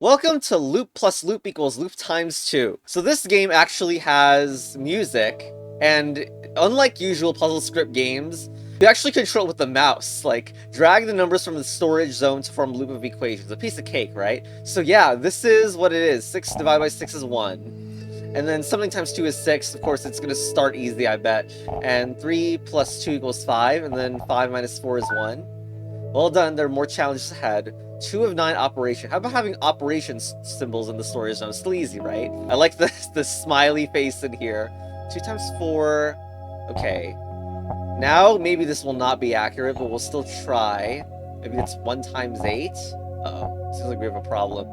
Welcome to Loop plus Loop equals Loop times 2. So this game actually has music, and unlike usual puzzle script games, you actually control it with the mouse. Like, drag the numbers from the storage zone to form a loop of equations. A piece of cake, right? So yeah, this is what it is. 6 divided by 6 is 1. And then something times 2 is 6. Of course, it's going to start easy, I bet. And 3 plus 2 equals 5, and then 5 minus 4 is 1. Well done, there are more challenges ahead. 2 of 9 operation. How about having operations symbols in the storage zone? Still easy, right? I like the smiley face in here. 2 times 4. Okay. Now, maybe this will not be accurate, but we'll still try. Maybe it's 1 times 8? Uh-oh. Seems like we have a problem.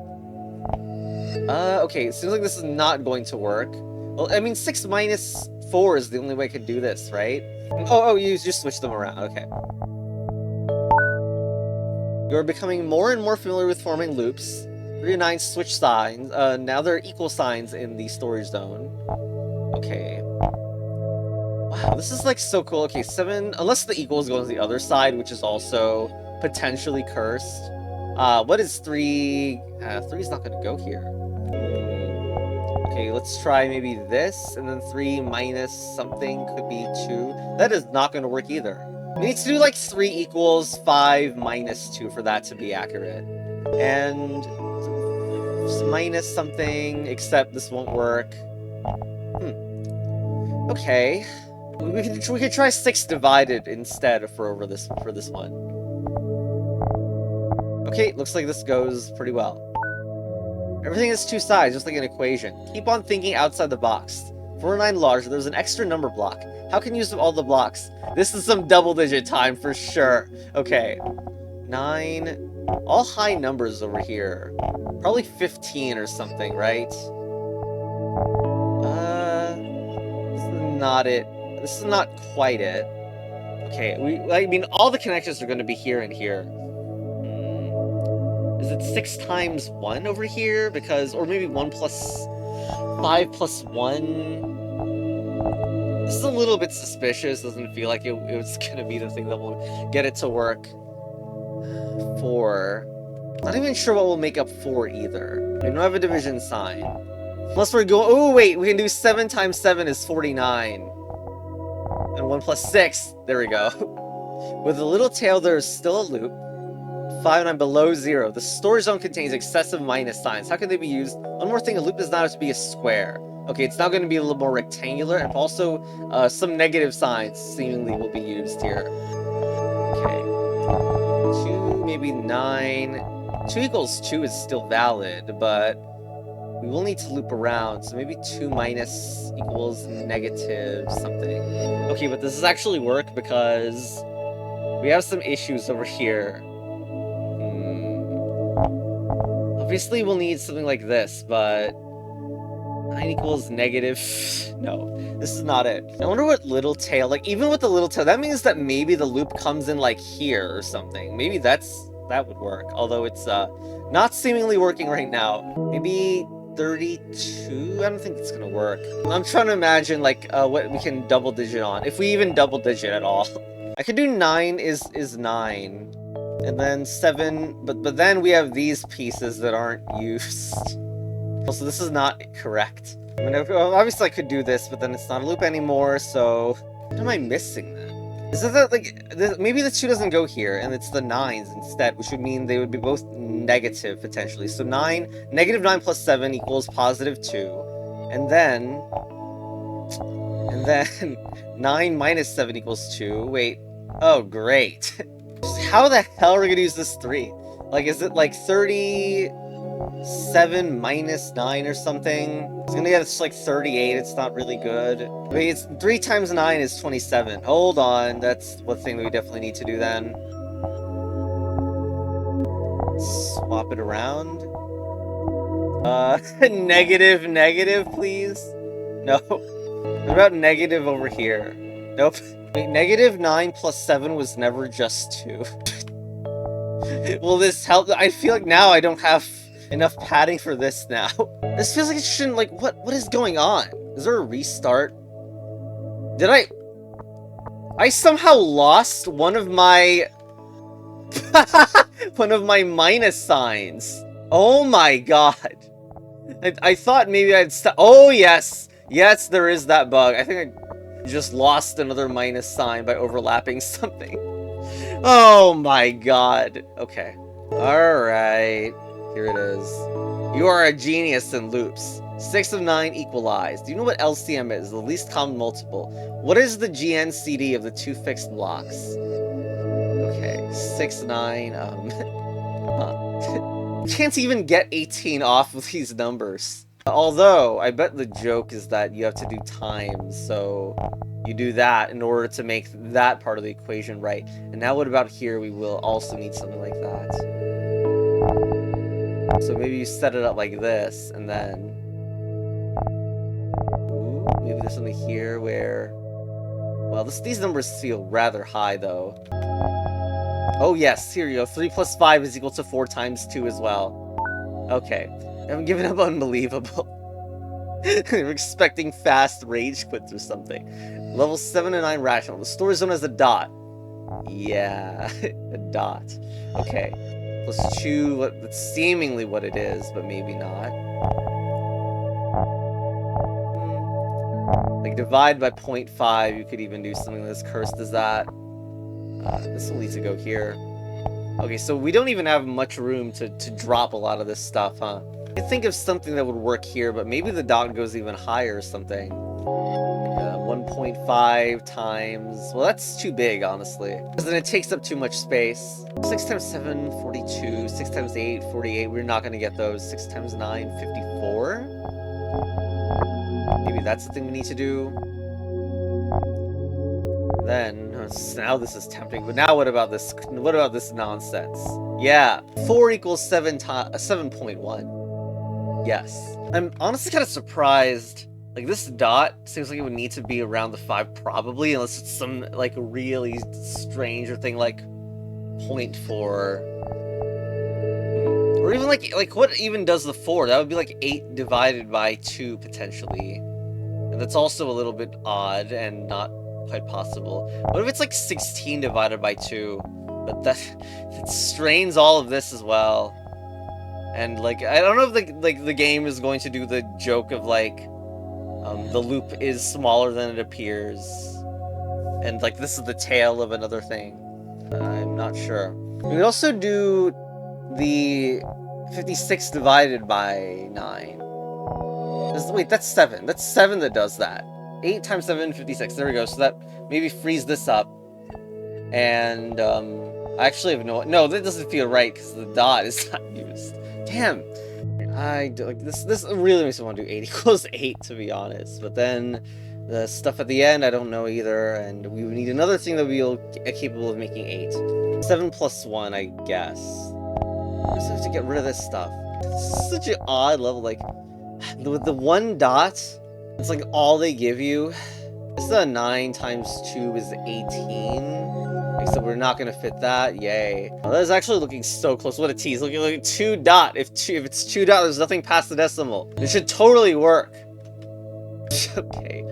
Okay. Seems like this is not going to work. Well, I mean, 6 minus 4 is the only way I could do this, right? Oh, you just switch them around. Okay. You're becoming more and more familiar with forming loops. 3 and 9 switch signs. Now there are equal signs in the storage zone. Okay. Wow, this is like so cool. Okay, 7, unless the equals go on the other side, which is also potentially cursed. What is 3? 3 is not going to go here. Okay, let's try maybe this, and then 3 minus something could be 2. That is not going to work either. We need to do like 3 equals 5 minus 2 for that to be accurate. And minus something, except this won't work. Okay. We could try 6 divided instead for this one. Okay, looks like this goes pretty well. Everything has 2 sides, just like an equation. Keep on thinking outside the box. 4 and 9 large, there's an extra number block. How can you use all the blocks? This is some double-digit time for sure. Okay. 9. All high numbers over here. Probably 15 or something, right? This is not it. This is not quite it. Okay, I mean, all the connections are going to be here and here. Is it 6 times 1 over here? Because, or maybe 1 plus 5 plus 1? This is a little bit suspicious. Doesn't feel like it was gonna be the thing that will get it to work. 4. Not even sure what will make up 4 either. We don't have a division sign. Unless we're going. Oh wait, we can do 7 times 7 is 49. And 1 plus 6. There we go. With a little tail, there is still a loop. 5 and I'm below 0. The storage zone contains excessive minus signs. How can they be used? One more thing, a loop does not have to be a square. Okay, it's now going to be a little more rectangular, and also some negative signs seemingly will be used here. Okay. 2, maybe 9. 2 equals 2 is still valid, but we will need to loop around, so maybe 2 minus equals negative something. Okay, but does this actually work? Because we have some issues over here. Obviously, we'll need something like this, but 9 equals negative. No, this is not it. I wonder what little tail, like, even with the little tail, that means that maybe the loop comes in, like, here or something. Maybe that would work, although it's, not seemingly working right now. Maybe 32? I don't think it's gonna work. I'm trying to imagine, like, what we can double digit on, if we even double digit at all. I could do 9 is 9. And then 7, but then we have these pieces that aren't used. Also, this is not correct. I mean, obviously I could do this, but then it's not a loop anymore, so what am I missing then? Is it that, like, maybe the 2 doesn't go here, and it's the 9s instead, which would mean they would be both negative, potentially. So negative 9 plus 7 equals positive 2. And then 9 minus 7 equals 2. Wait. Oh, great. How the hell are we gonna use this 3? Like, is it like 37 minus 9 or something? It's gonna get us like 38. It's not really good. I mean, it's 3 times 9 is 27. Hold on, that's one thing that we definitely need to do then. Swap it around. Negative, please? No. What about negative over here? Nope. Wait, negative 9 plus 7 was never just 2. Will this help? I feel like now I don't have enough padding for this now. This feels like it shouldn't, like, what is going on? Is there a restart? Did I somehow lost one of my one of my minus signs. Oh my god. I thought maybe I'd stop. Oh, yes. Yes, there is that bug. I think I just lost another minus sign by overlapping something. Oh my god. Okay. Alright. Here it is. You are a genius in loops. 6 of 9 equalized. Do you know what LCM is? The least common multiple. What is the GNCD of the two fixed blocks? Okay. 6, 9, huh. Can't even get 18 off of these numbers. Although, I bet the joke is that you have to do times, so you do that in order to make that part of the equation right. And now what about here? We will also need something like that. So maybe you set it up like this, and then... Ooh, maybe there's something here where... Well, these numbers feel rather high, though. Oh yes, here you go. 3 plus 5 is equal to 4 times 2 as well. Okay. I'm giving up unbelievable. We're expecting fast rage quits or something. Level 7 and 9 rational. The store zone has a dot. Yeah, a dot. Okay. Plus 2, that's seemingly what it is, but maybe not. Like, divide by 0.5, you could even do something as cursed as that. This will need to go here. Okay, so we don't even have much room to drop a lot of this stuff, huh? I think of something that would work here, but maybe the dot goes even higher or something. 1.5 times... Well, that's too big, honestly. Because then it takes up too much space. 6 times 7, 42. 6 times 8, 48. We're not going to get those. 6 times 9, 54? Maybe that's the thing we need to do. Then, now this is tempting, but now what about this? What about this nonsense? Yeah, 4 equals 7.1. Yes. I'm honestly kind of surprised. Like, this dot seems like it would need to be around the 5 probably, unless it's some, like, really stranger thing, like 0.4. Or even, like, what even does the 4? That would be, like, 8 divided by 2, potentially. And that's also a little bit odd and not quite possible. What if it's like 16 divided by 2? But that strains all of this as well. And like, I don't know if the game is going to do the joke of like the loop is smaller than it appears. And like this is the tail of another thing. I'm not sure. We could also do the 56 divided by 9. Wait, that's 7. That's 7 that does that. 8 times 7, 56. There we go. So that maybe frees this up. And, I actually have no, that doesn't feel right because the dot is not used. Damn. This really makes me want to do 8 equals 8, to be honest. But then, the stuff at the end, I don't know either. And we would need another thing that we'll be capable of making 8. 7 plus 1, I guess. I just have to get rid of this stuff. This is such an odd level, like, with the one dot, it's like all they give you. This is a 9 times 2 is 18. Except we're not gonna fit that. Yay. Oh, that is actually looking so close. What a tease. Look at 2 dot. If it's 2 dot, there's nothing past the decimal. It should totally work. Okay.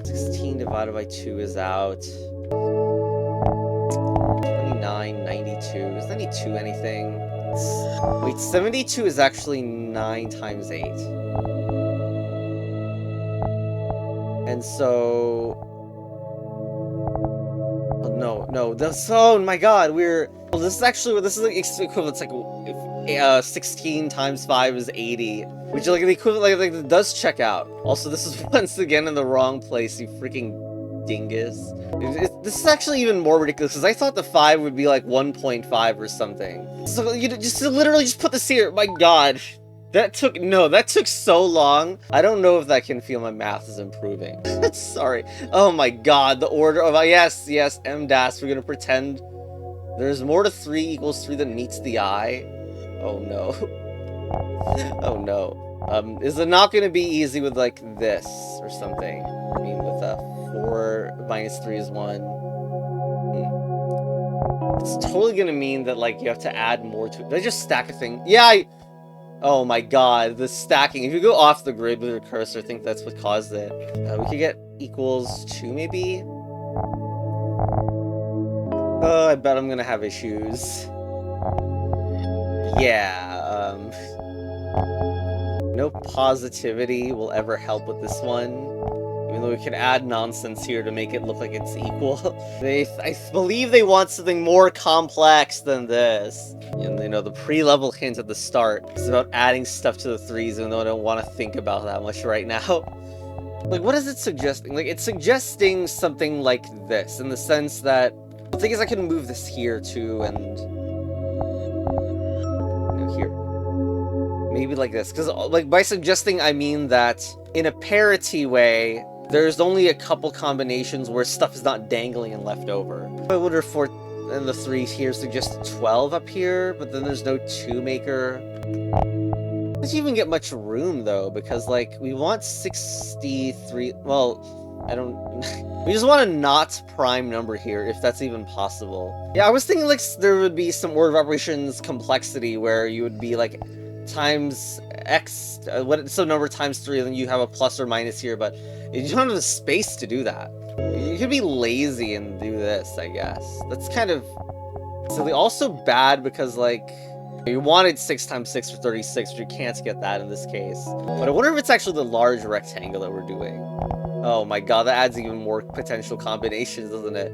16 divided by 2 is out. 29, 92. Is 92 anything? Wait, 72 is actually 9 times 8. And so... Oh, no, oh my god, well, this is actually, this is like equivalent, it's like, 16 times 5 is 80. Which is like the equivalent, like it does check out. Also, this is once again in the wrong place, you freaking dingus. This is actually even more ridiculous, because I thought the 5 would be like 1.5 or something. So, you just literally just put this here, my god. That took so long. I don't know if that can feel my math is improving. Sorry. Oh my god, the order of, yes, M dash, we're gonna pretend there's more to 3 equals 3 than meets the eye. Oh no. Oh no. Is it not gonna be easy with like this or something? I mean, with 4 minus 3 is 1. It's totally gonna mean that like you have to add more to it. Did I just stack a thing? Yeah, oh my god, the stacking. If you go off the grid with your cursor, I think that's what caused it. We could get equals 2, maybe? I bet I'm gonna have issues. Yeah, No positivity will ever help with this one. Even though we can add nonsense here to make it look like it's equal. I believe they want something more complex than this. And, you know, the pre-level hint at the start is about adding stuff to the threes, even though I don't want to think about that much right now. Like, what is it suggesting? Like, it's suggesting something like this, in the sense that... The thing is, I can move this here, too, and... You know, here. Maybe like this. Because, like, by suggesting, I mean that, in a parity way, there's only a couple combinations where stuff is not dangling and left over. I wonder if and the 3 here suggest 12 up here, but then there's no 2 maker. Doesn't even get much room though, because like we want 63. Well, I don't. We just want a not prime number here, if that's even possible. Yeah, I was thinking like there would be some order of operations complexity where you would be like times x, some number times 3, and then you have a plus or minus here, but you don't have the space to do that. You could be lazy and do this, I guess. That's kind of silly. Also bad because like. You wanted 6 times 6 for 36, but you can't get that in this case. But I wonder if it's actually the large rectangle that we're doing. Oh my god, that adds even more potential combinations, doesn't it?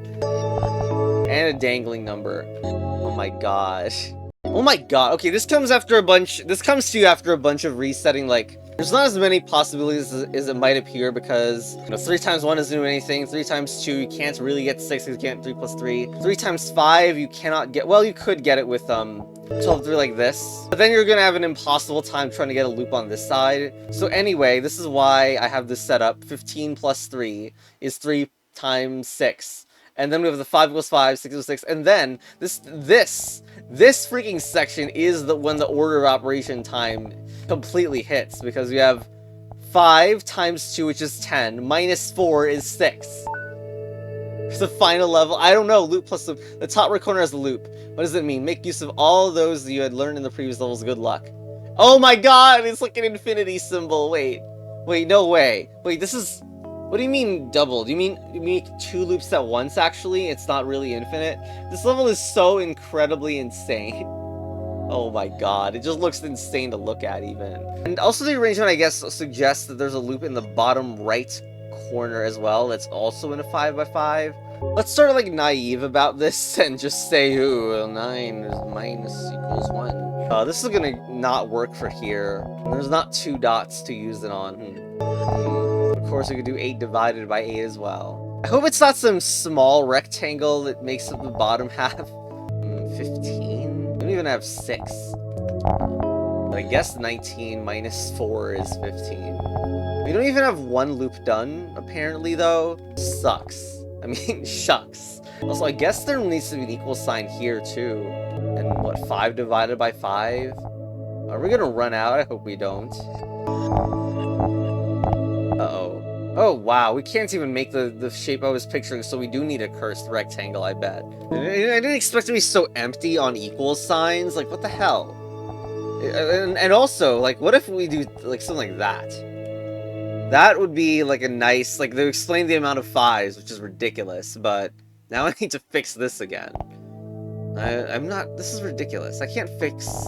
And a dangling number. Oh my gosh. Oh my god. Okay, this comes to you after a bunch of resetting, like, there's not as many possibilities as it might appear because, you know, 3 times 1 doesn't do anything, 3 times 2 you can't really get 6, you can't 3 plus 3. 3 times 5 you cannot get, well, you could get it with, 12 3 like this, but then you're gonna have an impossible time trying to get a loop on this side. So anyway, this is why I have this set up. 15 plus 3 is 3 times 6. And then we have the 5 equals 5, 6 equals 6, and then this freaking section is when the order of operation time completely hits, because we have 5 times 2, which is 10, minus 4 is 6. The final level, I don't know, loop plus loop. The top right corner has the loop. What does it mean? Make use of all those that you had learned in the previous levels. Good luck. Oh my god, it's like an infinity symbol. Wait, no way. Wait, this is... What do you mean double? Do you mean you make 2 loops at once, actually? It's not really infinite? This level is so incredibly insane. Oh my god, it just looks insane to look at, even. And also the arrangement, I guess, suggests that there's a loop in the bottom right corner as well that's also in a 5x5. Let's start like naive about this and just say, ooh, 9 is minus equals 1. This is gonna not work for here. There's not 2 dots to use it on. Of course, we could do 8 divided by 8 as well. I hope it's not some small rectangle that makes up the bottom half. 15? We don't even have 6. But I guess 19 minus 4 is 15. We don't even have 1 loop done, apparently, though. Sucks. I mean, shucks. Also, I guess there needs to be an equal sign here, too. And what, 5 divided by 5? Are we gonna run out? I hope we don't. Uh-oh. Oh, wow, we can't even make the shape I was picturing, so we do need a cursed rectangle, I bet. I didn't expect it to be so empty on equal signs. Like, what the hell? And also, like, what if we do, like, something like that? That would be, like, a nice... Like, they explain the amount of 5s, which is ridiculous, but now I need to fix this again. I'm not... This is ridiculous. I can't fix...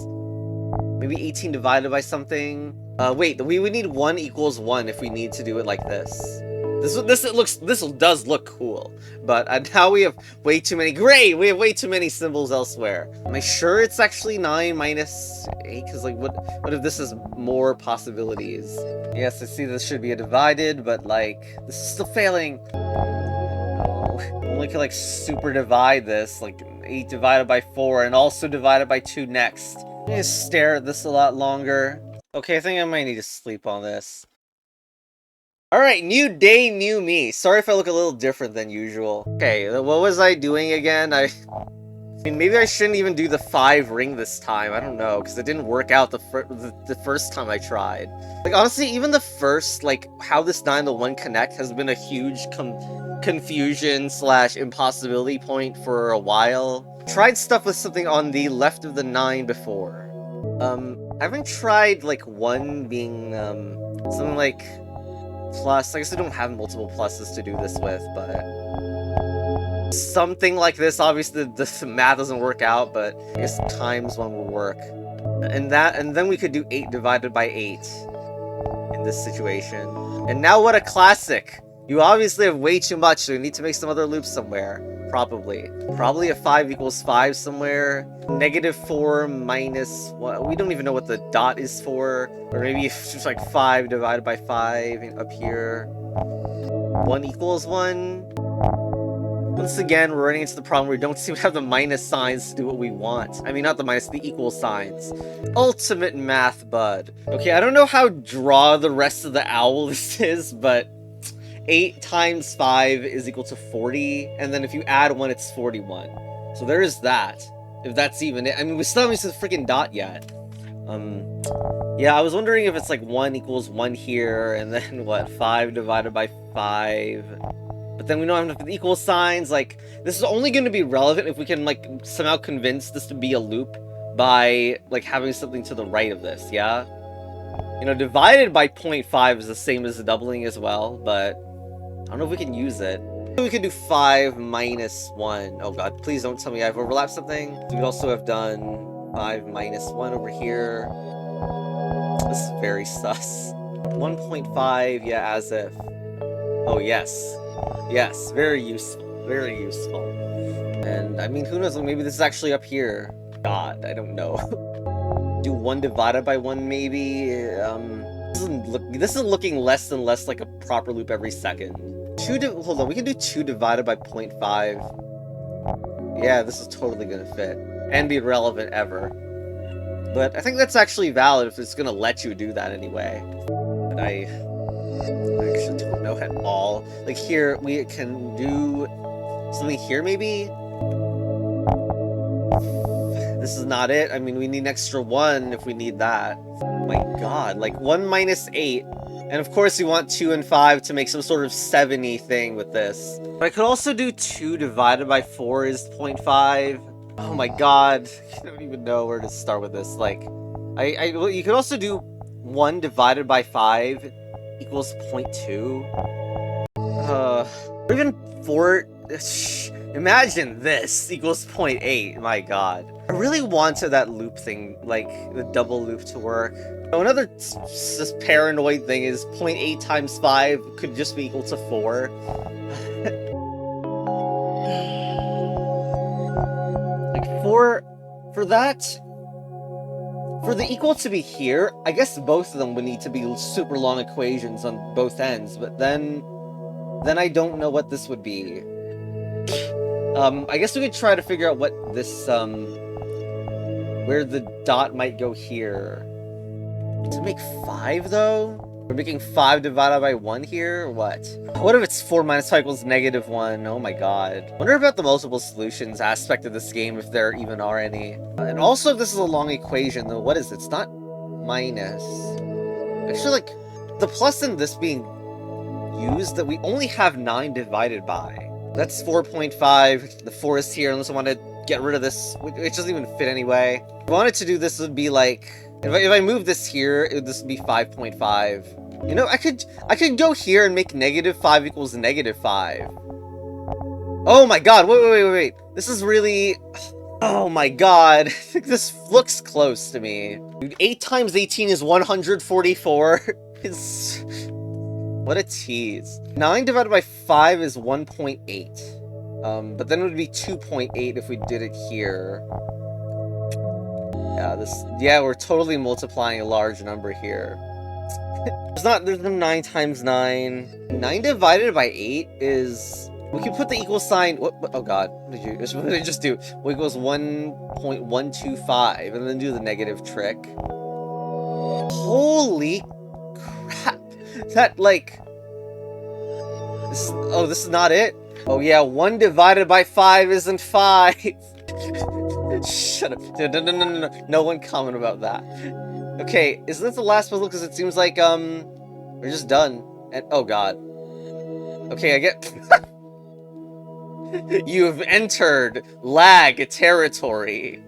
Maybe 18 divided by something? Wait, we would need 1 equals 1 if we need to do it like this. This does look cool, but now we have way too many. Great, we have way too many symbols elsewhere. Am I sure it's actually 9 minus 8? Because like, what if this is more possibilities? Yes, I see this should be a divided, but like, this is still failing. No, only can like super divide this, like 8 divided by 4, and also divided by 2 next. I'm gonna stare at this a lot longer. Okay, I think I might need to sleep on this. Alright, new day, new me. Sorry if I look a little different than usual. Okay, what was I doing again? I mean, maybe I shouldn't even do the 5 ring this time. I don't know, because it didn't work out the first time I tried. Like, honestly, even the first, like, how this 9 to 1 connect has been a huge confusion / impossibility point for a while. Tried stuff with something on the left of the 9 before. I haven't tried, like, 1 being, something like... plus. I guess I don't have multiple pluses to do this with, but... something like this. Obviously, the math doesn't work out, but I guess times 1 will work. And then we could do 8 divided by 8 in this situation. And now what a classic! You obviously have way too much, so you need to make some other loops somewhere. Probably. Probably a 5 equals 5 somewhere. -4 minus... Well, we don't even know what the dot is for. Or maybe it's just like 5 divided by 5 up here. 1 equals 1. Once again, we're running into the problem where we don't seem to have the minus signs to do what we want. I mean, not the minus, the equal signs. Ultimate math, bud. Okay, I don't know how draw the rest of the owl this is, but 8 times 5 is equal to 40, and then if you add 1, it's 41. So there is that. If that's even it. I mean, we still haven't used the freaking dot yet. Yeah, I was wondering if it's like 1 equals 1 here, and then what, 5 divided by 5... But then we don't have enough equal signs. Like, this is only going to be relevant if we can, like, somehow convince this to be a loop by, like, having something to the right of this, yeah? You know, divided by 0.5 is the same as doubling as well, but I don't know if we can use it. We could do 5 minus 1. Oh god, please don't tell me I've overlapped something. We could also have done 5 minus 1 over here. This is very sus. 1.5, yeah, as if. Oh, yes. Yes, very useful. Very useful. And, I mean, who knows, maybe this is actually up here. God, I don't know. Do 1 divided by 1, maybe? This is looking less and less like a proper loop every second. Hold on, we can do 2 divided by 0.5. Yeah, this is totally gonna fit. And be relevant ever. But I think that's actually valid if it's gonna let you do that anyway. But I actually don't know at all. Like here, we can do something here maybe? This is not it. I mean, we need an extra 1 if we need that. Oh my god, like 1 minus 8. And of course you want 2 and 5 to make some sort of 7-y thing with this. But I could also do 2 divided by 4 is 0.5. Oh my god, I don't even know where to start with this. Like, well, you could also do 1 divided by 5 equals 0.2. Or even 4... Imagine this equals 0.8, my god. I really wanted that loop thing, like, the double loop to work. Another paranoid thing is 0.8 times 5 could just be equal to 4. Like, for that, for the equal to be here, I guess both of them would need to be super long equations on both ends, but then I don't know what this would be. I guess we could try to figure out what this, where the dot might go here. To make 5, though? We're making 5 divided by 1 here, or what? What if it's 4 minus 5 equals -1? Oh my god. Wonder about the multiple solutions aspect of this game, if there even are any. And also, if this is a long equation, though, what is it? It's not minus. Actually, like, the plus in this being used, that we only have 9 divided by. That's 4.5. The 4 is here, unless I want to get rid of this. It doesn't even fit anyway. If I wanted to do this, it would be like... If I move this here, this would be 5.5. You know, I could go here and make -5 equals -5. Oh my god, wait. This is really... Oh my god. I think this looks close to me. Dude, 8 times 18 is 144. It's... What a tease. 9 divided by 5 is 1.8. But then it would be 2.8 if we did it here. Yeah, we're totally multiplying a large number here. There's no 9 times 9. 9 divided by 8 is... We can put the equal sign... What oh god, what did I just do? Well, equals 1.125, and then do the negative trick. Holy crap. That, like... This is not it? Oh yeah, 1 divided by 5 isn't 5. Shut up. No. No one comment about that. Okay, isn't this the last puzzle? Because it seems like, we're just done. And, oh god. Okay, I get... You've entered lag territory.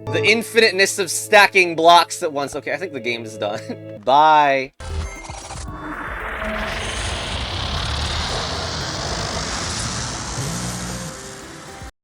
The infiniteness of stacking blocks at once. Okay, I think the game is done. Bye.